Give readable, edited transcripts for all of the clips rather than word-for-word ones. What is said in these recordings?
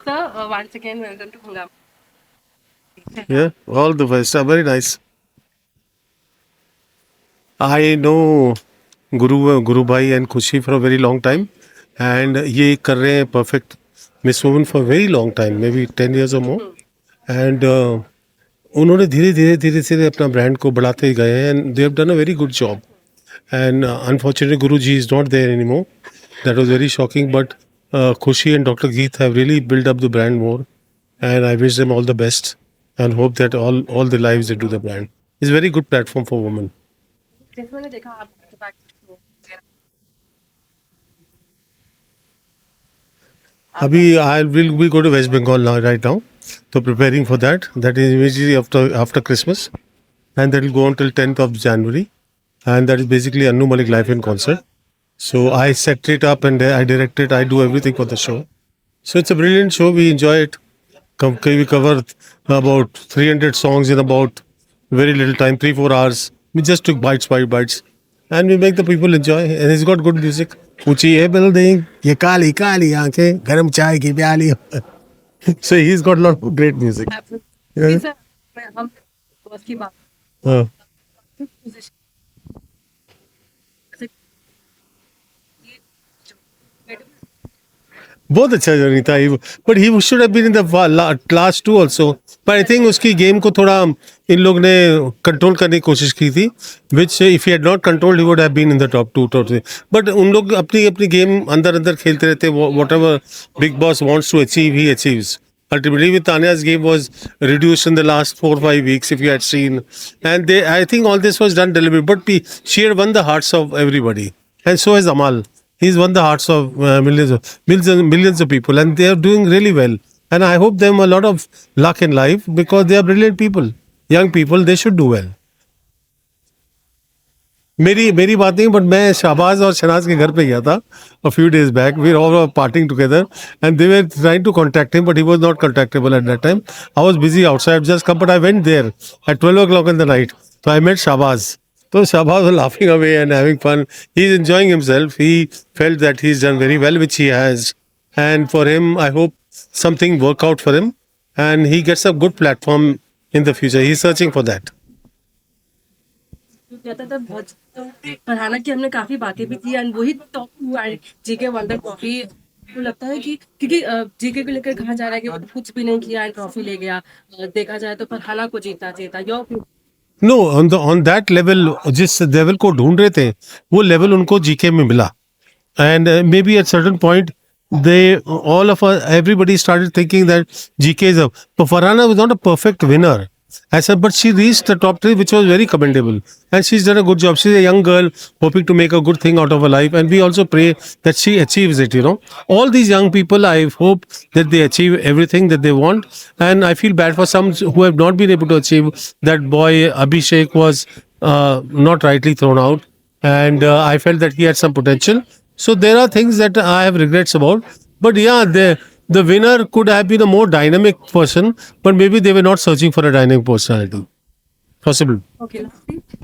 sir. Once again, welcome to Hungama. Yeah, all the best. Very nice. I know Guru Bhai and Khushi for a very long time, and ये कर रहे हैं perfect Miss Woman for a very long time, maybe 10 years or more. And उन्होंने धीरे धीरे धीरे धीरे अपना ब्रांड को बढ़ाते गए हैं and they have done a very good job. And unfortunately, Guruji is not there anymore. That was very shocking. But Khushi and Dr. Geet have really built up the brand more, and I wish them all the best and hope that all the lives they do the brand. It's a very good platform for women. जैसे मैंने देखा आप back to back Abhi, I will we go to West Bengal now, right now. So preparing for that. That is immediately after Christmas, and that will go until 10th of January, and that is basically Anu Malik Live in concert. So I set it up and I direct it. I do everything for the show. So it's a brilliant show. We enjoy it. We cover about 300 songs in about very little time, 3-4 hours. We just took bites, and we make the people enjoy. And it's got good music. ऊंची है building, ये काली काली आंखें, गरम चाय की प्याली. So he's got a lot of great music. Absolutely. Sir, हम boss की बात Uh, position बहुत अच्छा जर्नी था but he should have been in the last two also but I think उसकी गेम को थोड़ा इन लोग ने कंट्रोल करने की कोशिश की थी which if he had not controlled he would have been in the top 2 top 3 but उन लोग अपनी अपनी गेम अंदर अंदर खेलते रहते whatever Bigg Boss wants to achieve he achieves ultimately with Tanya's game was reduced in the last 4 or 5 weeks if you had seen and they I think all this was done deliberately but she had won the hearts of everybody and so has Amal. He's won the hearts of millions of people, and they are doing really well. And I hope them a lot of luck in life because they are brilliant people, young people. They should do well. मेरी मेरी बात नहीं but मैं शाहबाज और शनाज के घर पे गया था a few days back. We all were partying together and they were trying to contact him but he was not contactable at that time. I was busy outside just come but I went there at 12 o'clock in the night. So I met Shahbaz. So Shahbaz was laughing away and having fun. He's enjoying himself. He felt that he's done very well, which he has. And for him, I hope something work out for him and he gets a good platform in the future. He's searching for that. कहता था बहुत पर हालांकि हमने काफी बातें भी की एंड वही top 2 and GK wonder trophy को लगता है कि क्योंकि जीके को लेकर कहा जा रहा है कि वो कुछ भी नहीं किया एंड ट्रॉफी ले गया देखा जाए तो फरहाना को जीता जीता your know on that level जिस लेवल को ढूंढ रहे थे वो लेवल उनको जीके में मिला and may be at certain point they all of us everybody started thinking that GK is up. So Farhana was not a perfect winner as such, but she reached the top 3 which was very commendable and she's done a good job. She's a young girl hoping to make a good thing out of her life and we also pray that she achieves it, you know. All these young people, I hope that they achieve everything that they want and I feel bad for some who have not been able to achieve. That boy Abhishek was not rightly thrown out and I felt that he had some potential. So there are things that I have regrets about. But yeah, the winner could have been a more dynamic person, but maybe they were not searching for a dynamic personality. Possible. Okay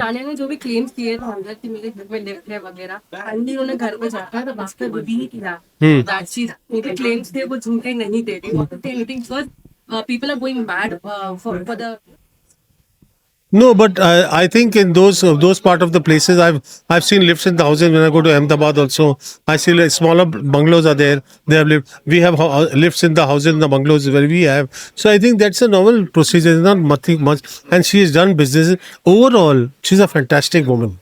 Tania ने जो भी claims किए थे अंदर कि मेरे घर में लिफ्ट है वगैरह एंड उन्होंने घर में जाकर तो बस पे रिवील किया दैट शी उनके क्लेम्स थे वो झूठे नहीं थे anything because people are going bad for the No, but I think in those part of the places I've seen lifts in the houses when I go to Ahmedabad also. I see like smaller bungalows are there. They have lift. We have lifts in the houses in the bungalows where we have. So I think that's a normal procedure. It's not nothing much. And she has done business. Overall, she's a fantastic woman.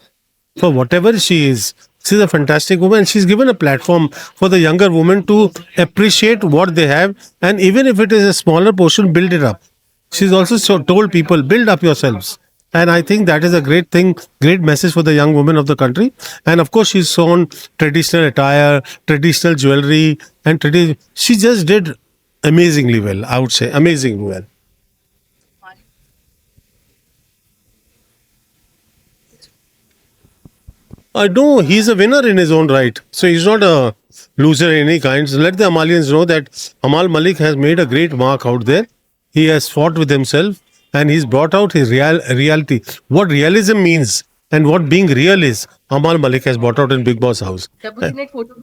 For whatever she is, she's a fantastic woman. And she's given a platform for the younger women to appreciate what they have. And even if it is a smaller portion, build it up. She's also told people, build up yourselves. And I think that is a great thing, great message for the young women of the country. And of course, she's shown traditional attire, traditional jewelry, and she just did amazingly well, I would say, amazingly well. I know he's a winner in his own right. So he's not a loser in any kind. So let the Amalians know that Amal Malik has made a great mark out there. He has fought with himself and he's brought out his reality. What realism means and what being real is, Amal Malik has brought out in Big Boss House. जब उसने एक photo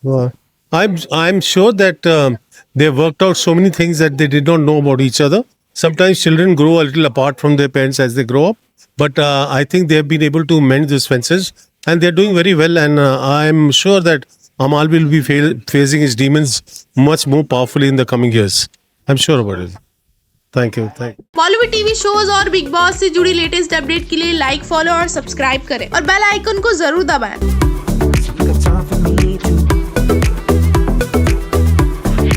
I'm sure that they worked out so many things that they did not know about each other. Sometimes children grow a little apart from their parents as they grow up, but I think they have been able to mend these fences, and they're doing very well. And I'm sure that Amal will be facing his demons much more powerfully in the coming years. I'm sure about it. Thank you. Bollywood TV shows और big boss से जुड़ी latest update के लिए like, follow और subscribe करें और bell icon को जरूर दबाएं।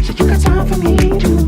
So you got time for me too.